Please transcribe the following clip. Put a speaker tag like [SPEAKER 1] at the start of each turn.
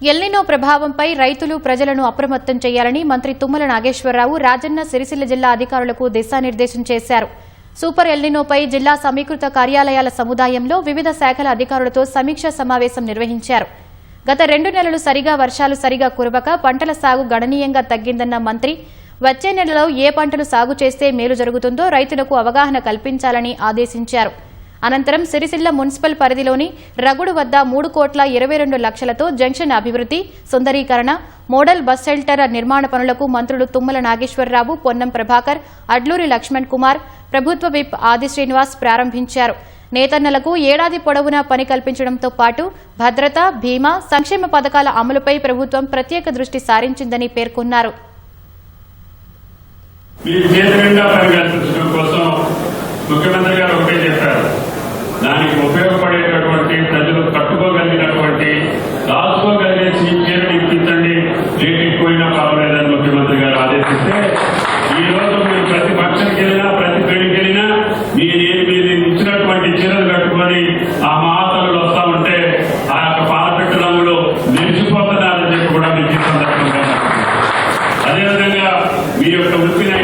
[SPEAKER 1] El Niño ప్రభావంపై రైతులు ప్రజలను అప్రమత్తం చేయాలని మంత్రి తుమ్మల నాగేశ్వరరావు రాజన్న సిరిసిల్ల జిల్లా అధికారులకు దిశానిర్దేశం చేశారు. సూపర్ ఎల్నినోపై జిల్లా సమీకృత కార్యాలయాల సముదాయంలో వివిధ శాఖల అధికారులతో సమీక్షా సమావేశం నిర్వహించారు. గత 2 నెలలు వర్షాలు సరిగా కురవక పంటల సాగు గణనీయంగా తగ్గిందన్న మంత్రి వచ్చే నెలలో ఏ పంటలు సాగు చేస్తే మేలు జరుగుతుందో రైతులకు అవగాహన కల్పించాలని ఆదేశించారు. అనంతరం సిరిసిల్ల మున్సిపల్ పరిధిలోని రగుడు వద్ద 3,22 లక్షలతో జంక్షన్ అభివృద్ది, సుందరీకరణ, మోడల్ బస్ షెల్టర్ నిర్మాణ పనులకు మంత్రులు తుమ్మల నాగేశ్వరరావు, పొన్నం ప్రభాకర్, అడ్లూరి లక్ష్మణ్ కుమార్, ప్రభుత్వ విప్ ఆది శ్రీనివాస్ ప్రారంభించారు. నేతన్నలకు ఏడాది పొడవునా పని కల్పించడంతో పాటు భద్రత, బీమా, సంక్షేమ పథకాల అమలుపై ప్రభుత్వం ప్రత్యేక దృష్టి సారించిందని పేర్కొన్నారు.
[SPEAKER 2] ముఖ్యమంత్రి గారు ఒకటే చెప్పారు, దానికి ఉపయోగపడేటటువంటి ప్రజలు కట్టుకోగలిగినటువంటి రాసుకోగలిగే చీరలు ఇప్పించండి, రేటు ఎక్కువైనా పర్వాలేదని ముఖ్యమంత్రి గారు ఆదేశిస్తే ఈ రోజు మీరు ప్రతి ఫంక్షన్కి వెళ్ళినా ప్రతి పెళ్లికి వెళ్ళినా మీరు ఇచ్చినటువంటి చీరలు కట్టుకొని ఆ మహాతలు వస్తా ఉంటే ఆ యొక్క పాలపెట్టు రంగులు మెరిసిపోతున్నారని చెప్పి కూడా మీకు సందర్భంగా అదేవిధంగా మీ యొక్క వృత్తిని